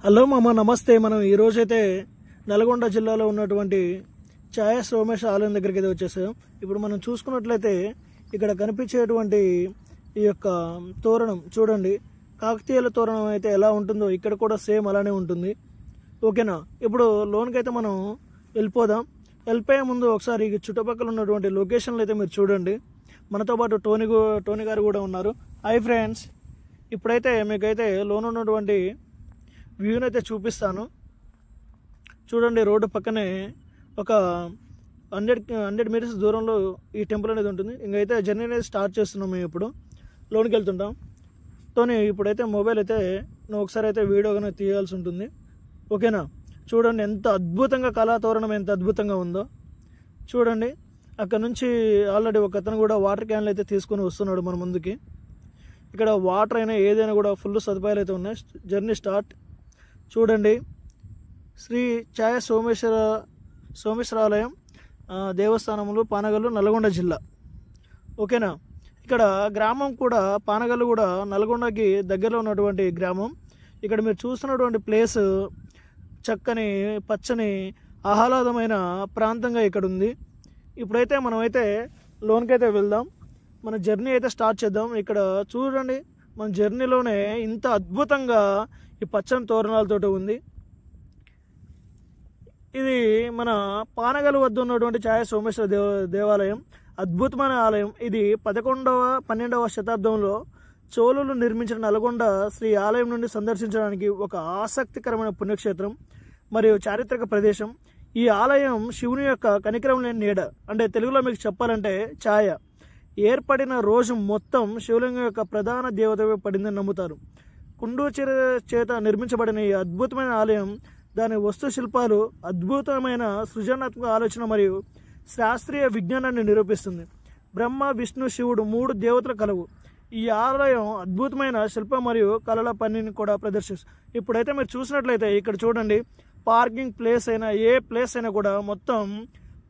Hello మామ, నమస్తే. మనం ఈ రోజైతే నల్గొండ జిల్లాలో ఉన్నటువంటి ఛాయ సోమేశ ఆలయం దగ్గరికి అయితే వచ్చేసాం. ఇప్పుడు మనం చూసుకున్నట్లయితే ఇక్కడ కనిపించేటువంటి ఈ యొక్క తోరణం చూడండి, కాకతీయుల తోరణం అయితే ఎలా ఉంటుందో ఇక్కడ కూడా సేమ్ అలానే ఉంటుంది. ఓకేనా? ఇప్పుడు లోన్కి అయితే మనం వెళ్ళిపోదాం. వెళ్ళిపోయే ముందు ఒకసారి చుట్టుపక్కల ఉన్నటువంటి లొకేషన్లు అయితే మీరు చూడండి. మనతో పాటు టోనీ గారు కూడా ఉన్నారు. హాయ్ ఫ్రెండ్స్, ఇప్పుడైతే మీకైతే లోన్ ఉన్నటువంటి వ్యూని అయితే చూపిస్తాను. చూడండి, రోడ్డు పక్కనే ఒక 100 మీటర్స్ దూరంలో ఈ టెంపుల్ అనేది ఉంటుంది. ఇంకైతే జర్నీ అనేది స్టార్ట్ చేస్తున్నాం. మేము ఇప్పుడు లోన్కి వెళ్తుంటాం. తోని ఇప్పుడైతే మొబైల్ అయితే నువ్వు ఒకసారి అయితే వీడియో కానీ తీయాల్సి ఉంటుంది. ఓకేనా? చూడండి ఎంత అద్భుతంగా కళాతోరణం ఎంత అద్భుతంగా ఉందో చూడండి. అక్కడ నుంచి ఆల్రెడీ ఒక అతను కూడా వాటర్ క్యాన్లు అయితే తీసుకొని వస్తున్నాడు మన ముందుకి. ఇక్కడ వాటర్ అయినా ఏదైనా కూడా ఫుల్ సదుపాయాలు అయితే ఉన్నాయి. Journey start. చూడండి, శ్రీ ఛాయ సోమేశ్వరాలయం దేవస్థానములు, పానగల్లు, నల్గొండ జిల్లా. ఓకేనా? ఇక్కడ గ్రామం కూడా పానగల్లు కూడా నల్గొండకి దగ్గరలో ఉన్నటువంటి గ్రామం. ఇక్కడ మీరు చూస్తున్నటువంటి ప్లేస్ చక్కని పచ్చని ఆహ్లాదమైన ప్రాంతంగా ఇక్కడ ఉంది. ఇప్పుడైతే మనమైతే లోన్కి అయితే వెళ్దాం. మన జర్నీ అయితే స్టార్ట్ చేద్దాం. ఇక్కడ చూడండి, మన జర్నీలోనే ఇంత అద్భుతంగా ఈ పచ్చని తోరణాలతో ఉంది. ఇది మన పానగల్ వద్ద ఉన్నటువంటి ఛాయ సోమేశ్వర దేవాలయం. అద్భుతమైన ఆలయం ఇది. 11వ 12వ శతాబ్దంలో చోళులు నిర్మించిన నల్గొండ శ్రీ ఆలయం నుండి సందర్శించడానికి ఒక ఆసక్తికరమైన పుణ్యక్షేత్రం మరియు చారిత్రక ప్రదేశం. ఈ ఆలయం శివుని యొక్క కనికరం లేని నీడ, అంటే తెలుగులో మీకు చెప్పాలంటే ఛాయ, ఏర్పడిన రోజు మొత్తం శివలింగం యొక్క ప్రధాన దేవతగా పడిందని నమ్ముతారు. కుండూచిర చేత నిర్మించబడిన ఈ అద్భుతమైన ఆలయం దాని వస్తుశిల్పాలు అద్భుతమైన సృజనాత్మక ఆలోచన మరియు శాస్త్రీయ విజ్ఞానాన్ని నిరూపిస్తుంది. బ్రహ్మ, విష్ణు, శివుడు 3 దేవతల కలవు. ఈ ఆలయం అద్భుతమైన శిల్ప మరియు కళల పనిని కూడా ప్రదర్శిస్తుంది. ఇప్పుడైతే మీరు చూసినట్లయితే ఇక్కడ చూడండి, పార్కింగ్ ప్లేస్ అయినా ఏ ప్లేస్ అయినా కూడా మొత్తం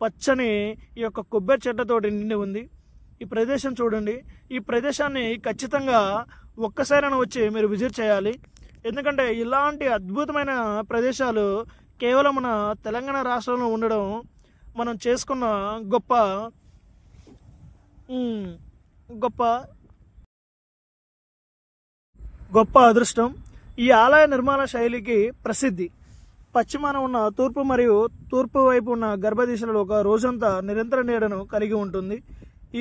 పచ్చని ఈ యొక్క కొబ్బరి చెట్లతోటి నిండి ఉంది. ఈ ప్రదేశం చూడండి. ఈ ప్రదేశాన్ని ఖచ్చితంగా ఒక్కసారైనా వచ్చి మీరు విజిట్ చేయాలి. ఎందుకంటే ఇలాంటి అద్భుతమైన ప్రదేశాలు కేవలం మన తెలంగాణ రాష్ట్రంలో ఉండడం మనం చేసుకున్న గొప్ప అదృష్టం. ఈ ఆలయ నిర్మాణ శైలికి ప్రసిద్ధి. పశ్చిమాన ఉన్న తూర్పు వైపు ఉన్న గర్భదీశలో ఒక రోజంతా నిరంతర నీడను కలిగి ఉంటుంది.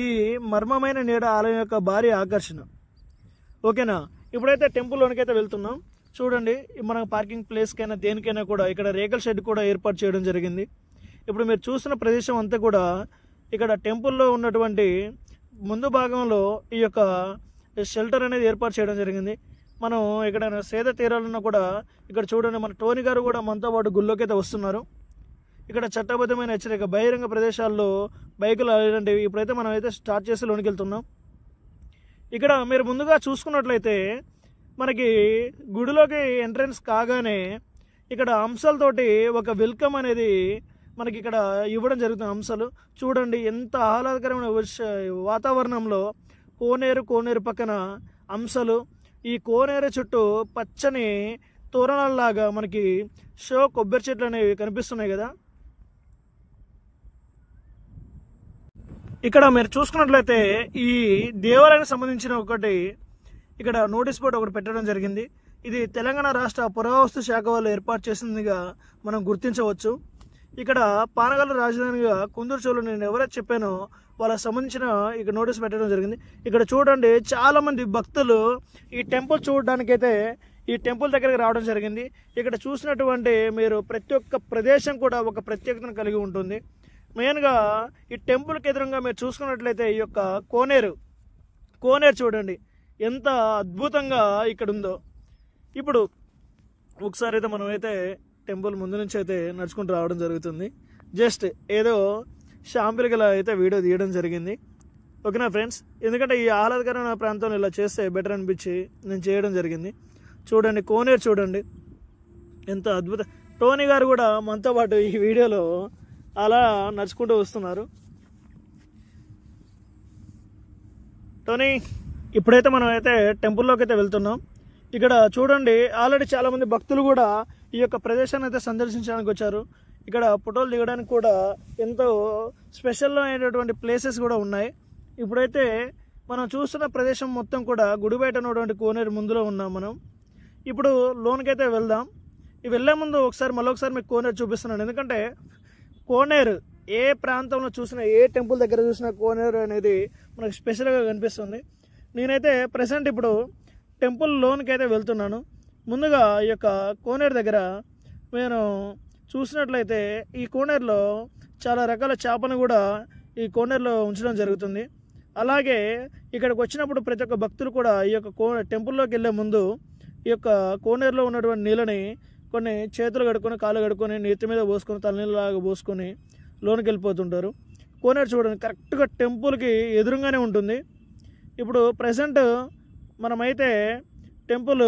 ఈ మర్మమైన నీడ ఆలయం యొక్క భారీ ఆకర్షణ. ఓకేనా? ఇప్పుడైతే టెంపుల్లోనికి అయితే వెళ్తున్నాం. చూడండి, మన పార్కింగ్ ప్లేస్కైనా దేనికైనా కూడా ఇక్కడ రేకుల షెడ్ కూడా ఏర్పాటు చేయడం జరిగింది. ఇప్పుడు మీరు చూసిన ప్రదేశం అంతా కూడా ఇక్కడ టెంపుల్లో ఉన్నటువంటి ముందు భాగంలో ఈ యొక్క షెల్టర్ అనేది ఏర్పాటు చేయడం జరిగింది. మనం ఇక్కడ సేద తీరాలన్నా కూడా ఇక్కడ చూడండి, మన టోనీ గారు కూడా మనతో పాటు గుళ్ళోకి అయితే వస్తున్నారు. ఇక్కడ చట్టబద్ధమైన హెచ్చరిక, బహిరంగ ప్రదేశాల్లో బైకులు అలాంటివి. ఇప్పుడైతే మనం అయితే స్టార్ట్ చేసి లోనికి వెళ్తున్నాం. ఇక్కడ మీరు ముందుగా చూసుకున్నట్లయితే మనకి గుడిలోకి ఎంట్రన్స్ కాగానే ఇక్కడ అంశాలతోటి ఒక వెల్కమ్ అనేది మనకి ఇక్కడ ఇవ్వడం జరుగుతుంది. అంశాలు చూడండి, ఎంత ఆహ్లాదకరమైన వాతావరణంలో కోనేరు పక్కన అంశాలు, ఈ కోనేరు చుట్టూ పచ్చని తోరణాలలాగా మనకి కొబ్బరి చెట్లు అనేవి కనిపిస్తున్నాయి కదా. ఇక్కడ మీరు చూసుకున్నట్లయితే ఈ దేవాలయానికి సంబంధించిన ఒకటి ఇక్కడ నోటీస్ బోర్డు ఒకటి పెట్టడం జరిగింది. ఇది తెలంగాణ రాష్ట్ర పురావస్తు శాఖ వాళ్ళు ఏర్పాటు చేసిందిగా మనం గుర్తించవచ్చు. ఇక్కడ పానగల్లు రాజధానిగా కుందూరు చోళులు నేను ఎవరైతే చెప్పానో వాళ్ళకి సంబంధించిన ఇక్కడ నోటీస్ పెట్టడం జరిగింది. ఇక్కడ చూడండి, చాలా మంది భక్తులు ఈ టెంపుల్ చూడడానికైతే ఈ టెంపుల్ దగ్గరికి రావడం జరిగింది. ఇక్కడ చూసినటువంటి మీరు ప్రతి ఒక్క ప్రదేశం కూడా ఒక ప్రత్యేకతను కలిగి ఉంటుంది. మెయిన్గా ఈ టెంపుల్కి ఎదురుగా మీరు చూసుకున్నట్లయితే ఈ యొక్క కోనేరు చూడండి ఎంత అద్భుతంగా ఇక్కడ ఉందో. ఇప్పుడు ఒకసారి అయితే మనం అయితే టెంపుల్ ముందు నుంచి అయితే నడుచుకుంటూ రావడం జరుగుతుంది. జస్ట్ ఏదో షాంపిల్గా అయితే వీడియో తీయడం జరిగింది. ఓకేనా ఫ్రెండ్స్? ఎందుకంటే ఈ ఆహ్లాదకరమైన ప్రాంతంలో ఇలా చేస్తే బెటర్ అనిపించి నేను చేయడం జరిగింది. చూడండి, కోనేరు చూడండి ఎంత అద్భుతం. టోనీ గారు కూడా మనతో పాటు ఈ వీడియోలో అలా నడుచుకుంటూ వస్తున్నారు. టోనీ, ఇప్పుడైతే మనం అయితే టెంపుల్లోకి అయితే వెళ్తున్నాం. ఇక్కడ చూడండి, ఆల్రెడీ చాలా మంది భక్తులు కూడా ఈ యొక్క ప్రదేశాన్ని అయితే సందర్శించడానికి వచ్చారు. ఇక్కడ ఫోటోలు దిగడానికి కూడా ఎంతో స్పెషల్ అయినటువంటి ప్లేసెస్ కూడా ఉన్నాయి. ఇప్పుడైతే మనం చూస్తున్న ప్రదేశం మొత్తం కూడా గుడి బయట ఉన్నటువంటి కోనేరు ముందులో ఉన్నాం మనం. ఇప్పుడు లోనికైతే వెళ్దాం. వెళ్ళే ముందు మళ్ళొకసారి మీకు కోనేరు చూపిస్తున్నాను. ఎందుకంటే కోనేరు ఏ ప్రాంతంలో చూసినా, ఏ టెంపుల్ దగ్గర చూసినా కోనేరు అనేది మనకు స్పెషల్గా కనిపిస్తుంది. నేనైతే ప్రెసెంట్ ఇప్పుడు టెంపుల్ లోనికి అయితే వెళ్తున్నాను. ముందుగా ఈ యొక్క కోనేరు దగ్గర నేను చూసినట్లయితే ఈ కోనేరులో చాలా రకాల చేపను కూడా ఈ కోనేరులో ఉంచడం జరుగుతుంది. అలాగే ఇక్కడికి వచ్చినప్పుడు ప్రతి ఒక్క భక్తులు కూడా ఈ యొక్క టెంపుల్లోకి వెళ్ళే ముందు ఈ యొక్క కోనేరులో ఉన్నటువంటి నీళ్ళని కొన్ని చేతులు కడుక్కొని, కాళ్ళు కడుక్కొని, నెత్తి మీద పోసుకొని, తలనీళ్ళలాగా పోసుకొని లోనికి వెళ్ళిపోతుంటారు. కోనేరు చూడండి, కరెక్ట్గా టెంపుల్కి ఎదురుగానే ఉంటుంది. ఇప్పుడు ప్రజెంట్ మనమైతే టెంపుల్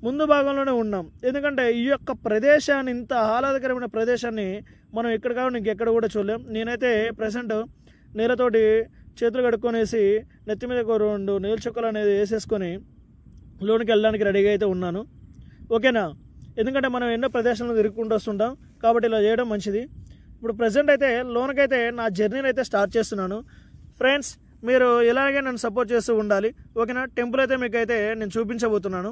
ముందు భాగంలోనే ఉన్నాం. ఎందుకంటే ఈ యొక్క ప్రదేశాన్ని, ఇంత ఆహ్లాదకరమైన ప్రదేశాన్ని మనం ఎక్కడ కావాలి ఇంకెక్కడ కూడా చూడలేం. నేనైతే ప్రజెంట్ నీళ్ళతోటి చేతులు కడుక్కొనేసి నెత్తి మీద 2 నీళ్ళ చుక్కలు అనేది వేసేసుకొని లోనికి వెళ్ళడానికి రెడీగా అయితే ఉన్నాను. ఓకేనా? ఎందుకంటే మనం ఎన్నో ప్రదేశాలను తిరుగుకుంటూ వస్తుంటాం కాబట్టి ఇలా చేయడం మంచిది. ఇప్పుడు ప్రజెంట్ అయితే లోనకైతే నా జర్నీని అయితే స్టార్ట్ చేస్తున్నాను. ఫ్రెండ్స్, మీరు ఇలాగే నన్ను సపోర్ట్ చేస్తూ ఉండాలి. ఓకేనా? టెంపుల్ అయితే మీకైతే నేను చూపించబోతున్నాను.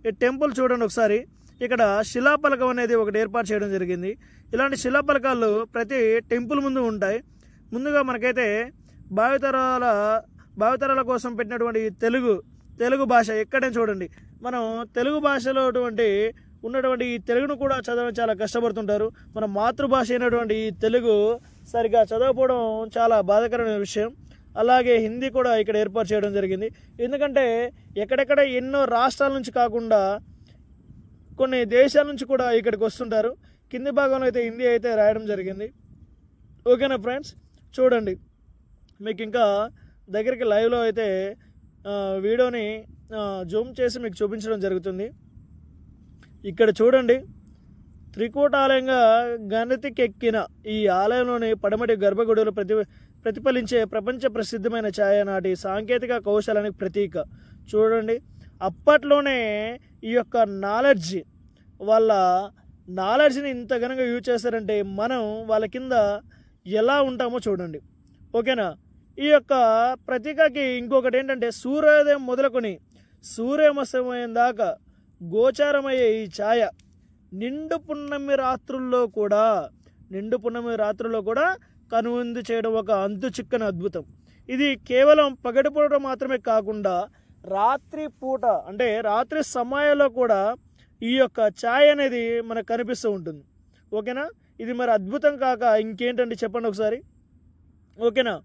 ఈ టెంపుల్ చూడండి ఒకసారి. ఇక్కడ శిలాపలకం అనేది ఒకటి ఏర్పాటు చేయడం జరిగింది. ఇలాంటి శిలాపలకాలు ప్రతి టెంపుల్ ముందు ఉంటాయి. ముందుగా మనకైతే భావితరాల కోసం పెట్టినటువంటి తెలుగు భాష ఎక్కడే చూడండి. మనం తెలుగు భాషలో ఉన్నటువంటి ఈ తెలుగును కూడా చదవడం చాలా కష్టపడుతుంటారు. మన మాతృభాష అయినటువంటి ఈ తెలుగు సరిగా చదవకపోవడం చాలా బాధాకరమైన విషయం. అలాగే హిందీ కూడా ఇక్కడ ఏర్పాటు చేయడం జరిగింది. ఎందుకంటే ఎక్కడెక్కడ ఎన్నో రాష్ట్రాల నుంచి కాకుండా కొన్ని దేశాల నుంచి కూడా ఇక్కడికి వస్తుంటారు. కింది భాగంలో అయితే హిందీ అయితే రాయడం జరిగింది. ఓకేనా ఫ్రెండ్స్? చూడండి, మీకు ఇంకా దగ్గరికి లైవ్లో అయితే వీడియోని జూమ్ చేసి మీకు చూపించడం జరుగుతుంది. ఇక్కడ చూడండి, త్రికూటాలయంగా గణతికెక్కిన ఈ ఆలయంలోని పడమటి గర్భగుడిలో ప్రతిఫలించే ప్రపంచ ప్రసిద్ధమైన ఛాయ నాటి సాంకేతిక కౌశలానికి ప్రతీక. చూడండి, అప్పట్లోనే ఈ యొక్క వాళ్ళ నాలెడ్జ్ని ఇంత ఘనంగా యూజ్ చేస్తారంటే మనం వాళ్ళ కింద ఎలా ఉంటామో చూడండి. ఓకేనా? ఈ యొక్క ప్రతీకకి ఇంకొకటి ఏంటంటే, సూర్యోదయం మొదలుకొని సూర్యాస్తమయం దాకా గోచారమయ్యే ఈ ఛాయ నిండు పున్నమి రాత్రుల్లో కూడా కనువిందు చేయడం ఒక అంతు చిక్కని అద్భుతం. ఇది కేవలం పగటిపూట మాత్రమే కాకుండా రాత్రి పూట, అంటే రాత్రి సమయంలో కూడా ఈ యొక్క ఛాయ అనేది మనకు కనిపిస్తూ ఉంటుంది. ఓకేనా? ఇది మరి అద్భుతం కాక ఇంకేంటండి చెప్పండి ఒకసారి. ఓకేనా?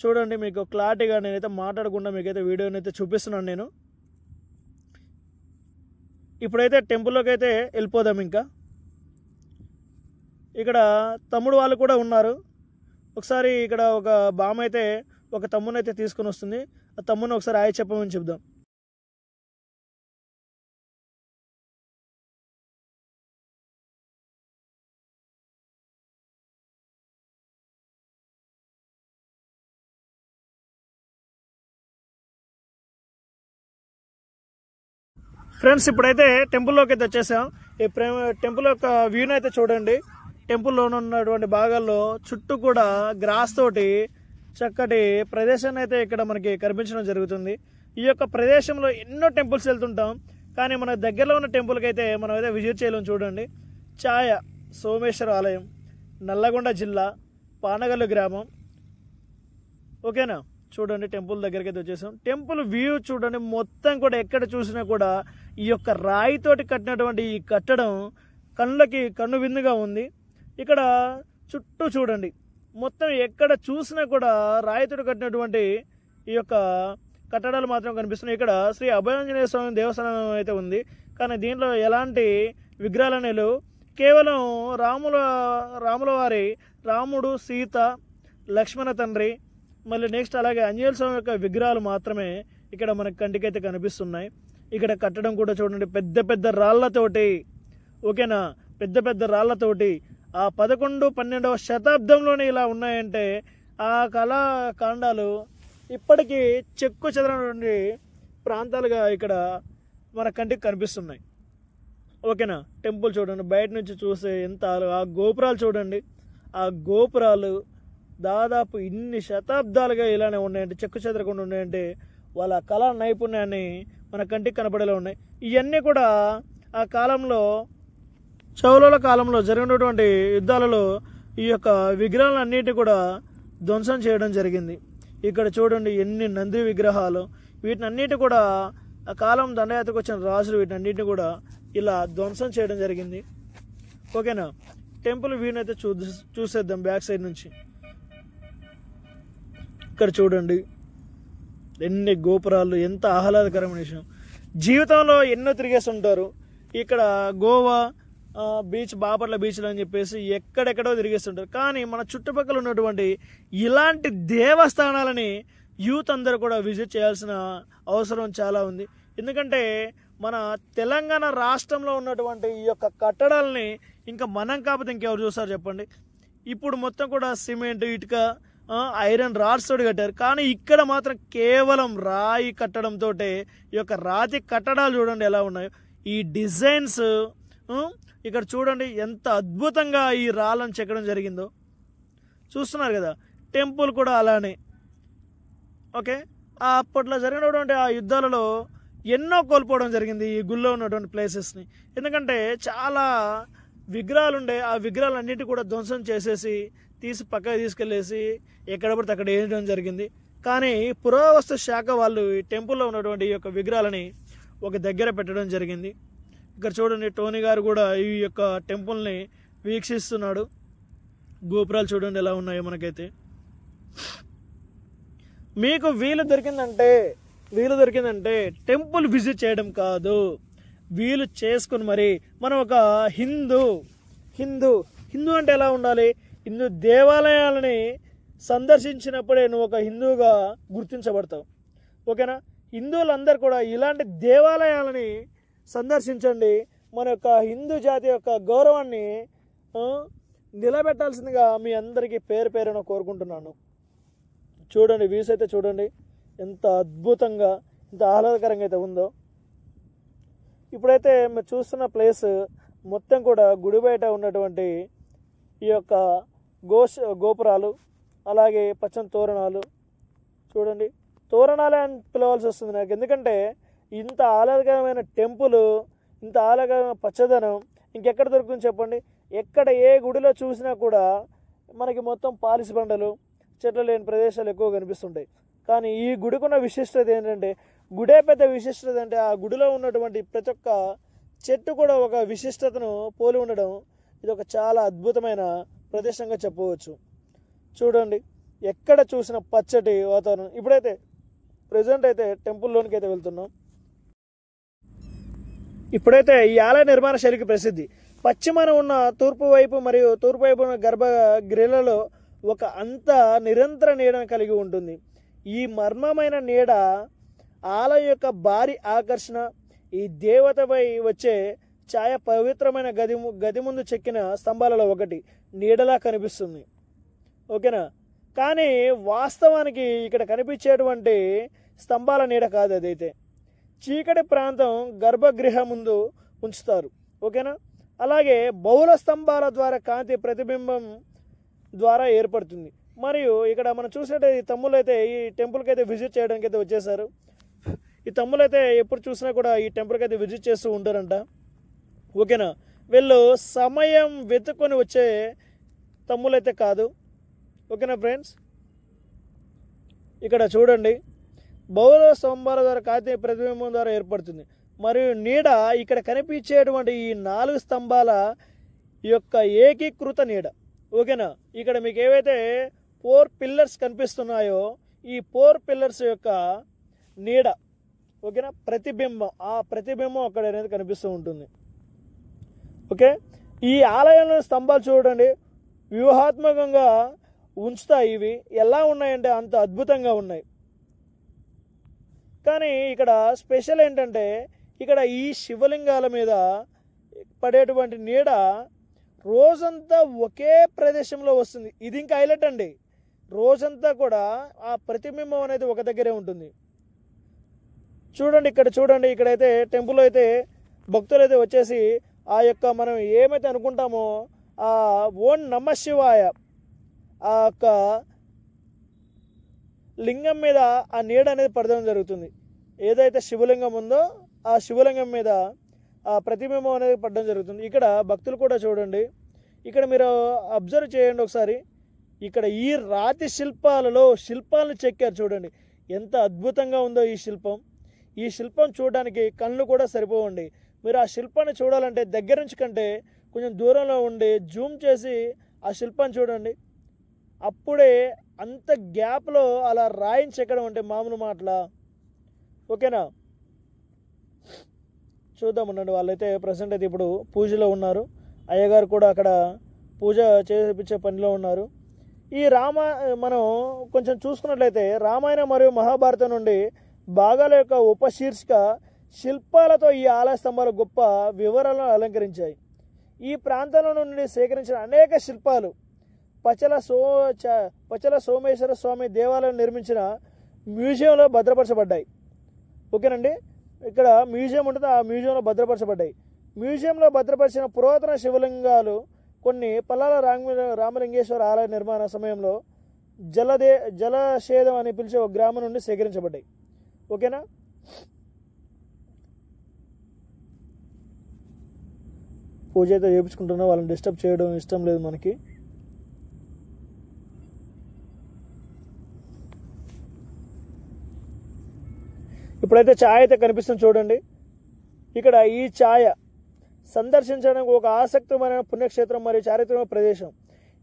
చూడండి, మీకు క్లారిటీగా నేనైతే మాట్లాడకుండా మీకైతే వీడియోని అయితే చూపిస్తున్నాను నేను. ఇప్పుడైతే టెంపుల్లోకి అయితే వెళ్ళిపోదాం. ఇంకా ఇక్కడ తమ్ముడు వాళ్ళు కూడా ఉన్నారు. ఒకసారి ఇక్కడ ఒక బామ్మ అయితే ఒక తమ్ముని అయితే తీసుకొని వస్తుంది. ఆ తమ్ముని ఒకసారి హాయ్ చెప్పమని చెప్దాం. ఫ్రెండ్స్, ఇప్పుడైతే టెంపుల్లోకి అయితే వచ్చేసాం. ఈ టెంపుల్ యొక్క వ్యూని అయితే చూడండి. టెంపుల్లో ఉన్నటువంటి భాగాల్లో చుట్టూ కూడా గ్రాస్ తోటి చక్కటి ప్రదేశాన్ని అయితే ఇక్కడ మనకి కనిపించడం జరుగుతుంది. ఈ యొక్క ప్రదేశంలో ఎన్నో టెంపుల్స్ వెళ్తుంటాం, కానీ మన దగ్గరలో ఉన్న టెంపుల్కి అయితే మనం అయితే విజిట్ చేయలేము. చూడండి, ఛాయ సోమేశ్వర ఆలయం, నల్లగొండ జిల్లా, పానగల్లు గ్రామం. ఓకేనా? చూడండి, టెంపుల్ దగ్గరికి అయితే వచ్చేసాం. టెంపుల్ వ్యూ చూడండి, మొత్తం కూడా ఎక్కడ చూసినా కూడా ఈ యొక్క రాయితోటి కట్టినటువంటి ఈ కట్టడం కన్ను విందుగా ఉంది. ఇక్కడ చుట్టూ చూడండి, మొత్తం ఎక్కడ చూసినా కూడా రాయితోటి కట్టినటువంటి ఈ యొక్క కట్టడాలు మాత్రం కనిపిస్తున్నాయి. ఇక్కడ శ్రీ అభయాంజనేయ స్వామి దేవస్థానం అయితే ఉంది, కానీ దీంట్లో ఎలాంటి విగ్రహాలు అనేవి లేవు. కేవలం రాముల వారి రాముడు, సీత, లక్ష్మణ తండ్రి, మళ్ళీ నెక్స్ట్ అలాగే ఆంజనేయ స్వామి యొక్క విగ్రహాలు మాత్రమే ఇక్కడ మనకి కంటికైతే కనిపిస్తున్నాయి. ఇక్కడ కట్టడం కూడా చూడండి, పెద్ద పెద్ద రాళ్లతోటి. ఓకేనా? పెద్ద పెద్ద రాళ్లతోటి ఆ 11-12వ శతాబ్దంలోనే ఇలా ఉన్నాయంటే ఆ కళాఖండాలు ఇప్పటికీ చెక్కు చెదరనటువంటి ప్రాంతాలుగా ఇక్కడ మన కంటికి కనిపిస్తున్నాయి. ఓకేనా. టెంపుల్ చూడండి, బయట నుంచి చూస్తే ఎంత ఆ గోపురాలు చూడండి. ఆ గోపురాలు దాదాపు ఇన్ని శతాబ్దాలుగా ఇలానే ఉన్నాయంటే, చెక్కు చెదరకుండా ఉన్నాయంటే వాళ్ళ కళా నైపుణ్యాన్ని మన కంటికి కనపడేలా ఉన్నాయి. ఇవన్నీ కూడా ఆ కాలంలో, చౌలుల కాలంలో జరిగినటువంటి యుద్ధాలలో ఈ యొక్క విగ్రహాలన్నిటి కూడా ధ్వంసం చేయడం జరిగింది. ఇక్కడ చూడండి ఎన్ని నంది విగ్రహాలు. వీటినన్నిటి కూడా ఆ కాలం దండయాత్రకు వచ్చిన రాజులు వీటినన్నిటిని కూడా ఇలా ధ్వంసం చేయడం జరిగింది. ఓకేనా. టెంపుల్ వీనైతే చూసేద్దాం బ్యాక్ సైడ్ నుంచి. ఇక్కడ చూడండి ఎన్ని గోపురాలు, ఎంత ఆహ్లాదకరమైన విషయం. జీవితంలో ఎన్నో తిరిగేసి ఉంటారు. ఇక్కడ గోవా బీచ్, బాపట్ల బీచ్లు అని చెప్పేసి ఎక్కడెక్కడో తిరిగేస్తుంటారు. కానీ మన చుట్టుపక్కల ఉన్నటువంటి ఇలాంటి దేవస్థానాలని యూత్ అందరూ కూడా విజిట్ చేయాల్సిన అవసరం చాలా ఉంది. ఎందుకంటే మన తెలంగాణ రాష్ట్రంలో ఉన్నటువంటి ఈ యొక్క కట్టడాలని ఇంకా మనం కాకపోతే ఇంకెవరు చూస్తారు చెప్పండి. ఇప్పుడు మొత్తం కూడా సిమెంట్, ఇటుక, ఐరన్ రాడ్స్ తోటి కట్టారు. కానీ ఇక్కడ మాత్రం కేవలం రాయి కట్టడంతో ఈ యొక్క రాతి కట్టడాలు చూడండి ఎలా ఉన్నాయో. ఈ డిజైన్స్ ఇక్కడ చూడండి ఎంత అద్భుతంగా ఈ రాళ్ళను చెక్కడం జరిగిందో చూస్తున్నారు కదా. టెంపుల్ కూడా అలానే. ఓకే. అప్పట్లో జరిగినటువంటి ఆ యుద్ధాలలో ఎన్నో కోల్పోవడం జరిగింది ఈ గుళ్ళో ఉన్నటువంటి ప్లేసెస్ని. ఎందుకంటే చాలా విగ్రహాలు ఉండే, ఆ విగ్రహాలన్నిటి కూడా ధ్వంసం చేసేసి తీసి పక్కకి తీసుకెళ్ళేసి ఎక్కడ పడితే అక్కడ వేయడం జరిగింది. కానీ పురావస్తు శాఖ వాళ్ళు ఈ టెంపుల్లో ఉన్నటువంటి ఈ యొక్క విగ్రహాలని ఒక దగ్గర పెట్టడం జరిగింది. ఇక్కడ చూడండి టోనీ గారు కూడా ఈ యొక్క టెంపుల్ని వీక్షిస్తున్నాడు. గోపురాలు చూడండి ఎలా ఉన్నాయో. మనకైతే మీకు వీలు దొరికిందంటే టెంపుల్ విజిట్ చేయడం కాదు, వీలు చేసుకుని మరి మనం ఒక హిందూ అంటే ఎలా ఉండాలి? హిందూ దేవాలయాలని సందర్శించినప్పుడే నువ్వు ఒక హిందువుగా గుర్తించబడతావు. ఓకేనా. హిందువులందరూ కూడా ఇలాంటి దేవాలయాలని సందర్శించండి. మన యొక్క హిందూ జాతి యొక్క గౌరవాన్ని నిలబెట్టాల్సిందిగా మీ అందరికీ పేరు పేరున కోరుకుంటున్నాను. చూడండి వ్యూస్ అయితే చూడండి ఎంత అద్భుతంగా, ఎంత ఆహ్లాదకరంగా అయితే ఉందో. ఇప్పుడైతే మీరు చూస్తున్న ప్లేస్ మొత్తం కూడా గుడి బయట ఉన్నటువంటి ఈ యొక్క గోపురాలు, అలాగే పచ్చని తోరణాలు చూడండి. తోరణాలే అని పిలవాల్సి వస్తుంది నాకు, ఎందుకంటే ఇంత ఆహ్లాదకరమైన టెంపుల్, ఇంత ఆహ్లాదకరమైన పచ్చదనం ఇంకెక్కడ దొరుకుతుంది చెప్పండి. ఎక్కడ ఏ గుడిలో చూసినా కూడా మనకి మొత్తం పాలిసి బండలు, చెట్లు లేని ప్రదేశాలు ఎక్కువ కనిపిస్తుంటాయి. కానీ ఈ గుడికున్న విశిష్టత ఏంటంటే, గుడే పెద్ద విశిష్టత అంటే ఆ గుడిలో ఉన్నటువంటి ప్రతి ఒక్క చెట్టు కూడా ఒక విశిష్టతను పోలి ఉండడం, ఇది ఒక చాలా అద్భుతమైన ప్రదేశంగా చెప్పవచ్చు. చూడండి ఎక్కడ చూసిన పచ్చటి వాతావరణం. ఇప్పుడైతే ప్రజెంట్ అయితే టెంపుల్లోనికి అయితే వెళ్తున్నాం. ఇప్పుడైతే ఈ ఆలయ నిర్మాణ శైలికి ప్రసిద్ధి. పశ్చిమాన ఉన్న తూర్పు వైపు మరియు తూర్పు వైపు ఉన్న గర్భగృహలలో ఒక అంత నిరంతర నీడను కలిగి ఉంటుంది. ఈ మర్మమైన నీడ ఆలయం యొక్క భారీ ఆకర్షణ. ఈ దేవతపై వచ్చే ఛాయ పవిత్రమైన గది ముందు చెక్కిన స్తంభాలలో ఒకటి నీడలా కనిపిస్తుంది. ఓకేనా. కానీ వాస్తవానికి ఇక్కడ కనిపించేటువంటి స్తంభాల నీడ కాదు, అదైతే చీకటి ప్రాంతం గర్భగృహ ముందు ఉంచుతారు. ఓకేనా. అలాగే బహుళ స్తంభాల ద్వారా కాంతి ప్రతిబింబం ద్వారా ఏర్పడుతుంది. మరియు ఇక్కడ మనం చూసినట్టు ఈ తమ్ముళ్ళు అయితే ఈ టెంపుల్కి అయితే విజిట్ చేయడానికి అయితే వచ్చేసారు. ఈ తమ్ముళ్ళు అయితే ఎప్పుడు చూసినా కూడా ఈ టెంపుల్కి అయితే విజిట్ చేస్తూ ఉంటారంట. ఓకేనా. వీళ్ళు సమయం వెతుక్కొని వచ్చే తమ్ముళ్ళు అయితే కాదు. ఓకేనా ఫ్రెండ్స్. ఇక్కడ చూడండి బహుళ స్తంభాల ద్వారా కాంతి ప్రతిబింబం ద్వారా ఏర్పడుతుంది. మరియు నీడ ఇక్కడ కనిపించేటువంటి ఈ 4 స్తంభాల యొక్క ఏకీకృత నీడ. ఓకేనా. ఇక్కడ మీకు ఏవైతే 4 పిల్లర్స్ కనిపిస్తున్నాయో ఈ 4 పిల్లర్స్ యొక్క నీడ, ఓకేనా, ప్రతిబింబం, ఆ ప్రతిబింబం అక్కడ అనేది కనిపిస్తూ ఉంటుంది. ఓకే. ఈ ఆలయంలో స్తంభాలు చూడండి వ్యూహాత్మకంగా ఉంచుతాయి. ఇవి ఎలా ఉన్నాయంటే అంత అద్భుతంగా ఉన్నాయి. కానీ ఇక్కడ స్పెషల్ ఏంటంటే ఇక్కడ ఈ శివలింగాల మీద పడేటువంటి నీడ రోజంతా ఒకే ప్రదేశంలో వస్తుంది. ఇది ఇంకా హైలైట్ అండి. రోజంతా కూడా ఆ ప్రతిబింబం అనేది ఒక దగ్గరే ఉంటుంది. చూడండి ఇక్కడ చూడండి, ఇక్కడైతే టెంపుల్ అయితే భక్తులు అయితే వచ్చేసి ఆ యొక్క మనం ఏమైతే అనుకుంటామో ఆ ఓం నమ శివాయ ఆ యొక్క లింగం మీద ఆ నీడ అనేది పడడం జరుగుతుంది. ఏదైతే శివలింగం ఉందో ఆ శివలింగం మీద ఆ ప్రతిబింబం అనేది పడడం జరుగుతుంది. ఇక్కడ భక్తులు కూడా చూడండి, ఇక్కడ మీరు అబ్జర్వ్ చేయండి ఒకసారి. ఇక్కడ ఈ రాతి శిల్పాలను చెక్కారు చూడండి, ఎంత అద్భుతంగా ఉందో ఈ శిల్పం. ఈ శిల్పం చూడడానికి కళ్ళు కూడా సరిపోవండి. మీరు ఆ శిల్పాన్ని చూడాలంటే దగ్గర నుంచి కంటే కొంచెం దూరంలో ఉండి జూమ్ చేసి ఆ శిల్పాన్ని చూడండి. అప్పుడే అంత గ్యాప్లో అలా రాయిని చెక్కడం అంటే మామూలు మాటలా? ఓకేనా, చూద్దాం ఉండండి. వాళ్ళైతే ప్రజెంట్ అయితే ఇప్పుడు పూజలో ఉన్నారు. అయ్యగారు కూడా అక్కడ పూజ చేపించే పనిలో ఉన్నారు. ఈ మనం కొంచెం చూసుకున్నట్లయితే రామాయణ మరియు మహాభారతం నుండి భాగాల యొక్క ఉపశీర్షిక శిల్పాలతో ఈ ఆలయ స్తంభాలు గొప్ప వివరాలను అలంకరించాయి. ఈ ప్రాంతంలో నుండి సేకరించిన అనేక శిల్పాలు పచల సోమేశ్వర స్వామి దేవాలయం నిర్మించిన మ్యూజియంలో భద్రపరచబడ్డాయి. ఓకేనండి, ఇక్కడ మ్యూజియం ఉంటుంది, ఆ మ్యూజియంలో భద్రపరచబడ్డాయి. మ్యూజియంలో భద్రపరిచిన పురాతన శివలింగాలు కొన్ని పల్లాల రామలింగేశ్వర ఆలయ నిర్మాణ సమయంలో జలషేదం అని పిలిచే ఒక గ్రామం నుండి సేకరించబడ్డాయి. ఓకేనా, పూజ అయితే చేయించుకుంటున్నా, వాళ్ళని డిస్టర్బ్ చేయడం ఇష్టం లేదు మనకి. ఇప్పుడైతే ఛాయ అయితే కనిపిస్తుంది చూడండి. ఇక్కడ ఈ ఛాయ సందర్శించడానికి ఒక ఆసక్తిమైన పుణ్యక్షేత్రం మరియు చారిత్రక ప్రదేశం.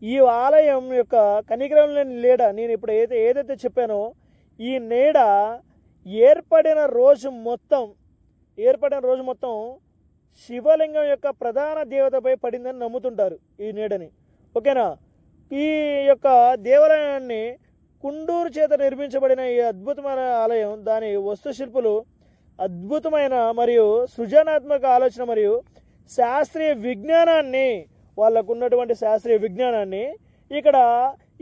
ఈ ఆలయం యొక్క కనికరం లేని నీడ, నేను ఇప్పుడు ఏదైతే చెప్పానో ఈ నీడ ఏర్పడిన రోజు మొత్తం శివలింగం యొక్క ప్రధాన దేవతపై పడిందని నమ్ముతుంటారు ఈ నీడని. ఓకేనా, ఈ యొక్క దేవాలయాన్ని కుండూరు చేత నిర్మించబడిన ఈ అద్భుతమైన ఆలయం దాని వస్తుశిల్పులు అద్భుతమైన మరియు సృజనాత్మక ఆలోచన మరియు శాస్త్రీయ విజ్ఞానాన్ని, వాళ్ళకు ఉన్నటువంటి శాస్త్రీయ విజ్ఞానాన్ని ఇక్కడ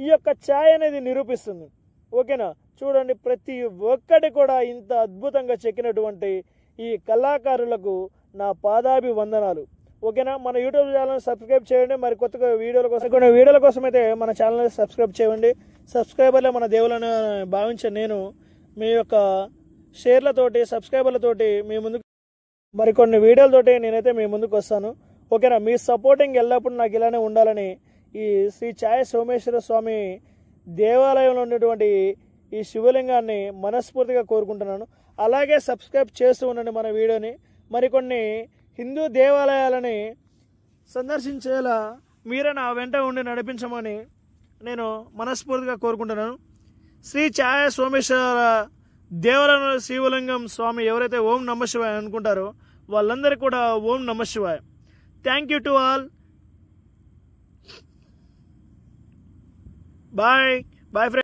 ఈ యొక్క ఛాయ అనేది నిరూపిస్తుంది. ఓకేనా, చూడండి ప్రతి ఒక్కటి కూడా ఇంత అద్భుతంగా చెక్కినటువంటి ఈ కళాకారులకు నా పాదాభివందనాలు. ఓకేనా, మన యూట్యూబ్ ఛానల్ సబ్స్క్రైబ్ చేయండి. మరి కొత్త కొన్ని వీడియోల కోసం అయితే మన ఛానల్ని సబ్స్క్రైబ్ చేయండి. సబ్స్క్రైబర్లే మన దేవులను భావించే నేను మీ యొక్క షేర్లతోటి సబ్స్క్రైబర్లతోటి మీ ముందుకు మరికొన్ని వీడియోలతోటి నేనైతే మీ ముందుకు వస్తాను. ఓకేనా, మీ సపోర్టింగ్ ఎల్లప్పుడూ నాకు ఇలానే ఉండాలని ఈ శ్రీ ఛాయ సోమేశ్వర స్వామి దేవాలయంలో ఉన్నటువంటి ఈ శివలింగాన్ని మనస్ఫూర్తిగా కోరుకుంటున్నాను. అలాగే సబ్స్క్రైబ్ చేస్తూ ఉండండి మన వీడియోని. మరికొన్ని హిందూ దేవాలయాలని సందర్శించేలా మీరే నా వెంట ఉండి నడిపించమని నేను మనస్ఫూర్తిగా కోరుకుంటున్నాను. శ్రీ ఛాయ సోమేశ్వర దేవాలయంలో శివలింగం స్వామి ఎవరైతే ఓం నమ శివాయ అనుకుంటారో వాళ్ళందరికీ కూడా ఓం నమ శివాయ. Thank you to all. Bye friends.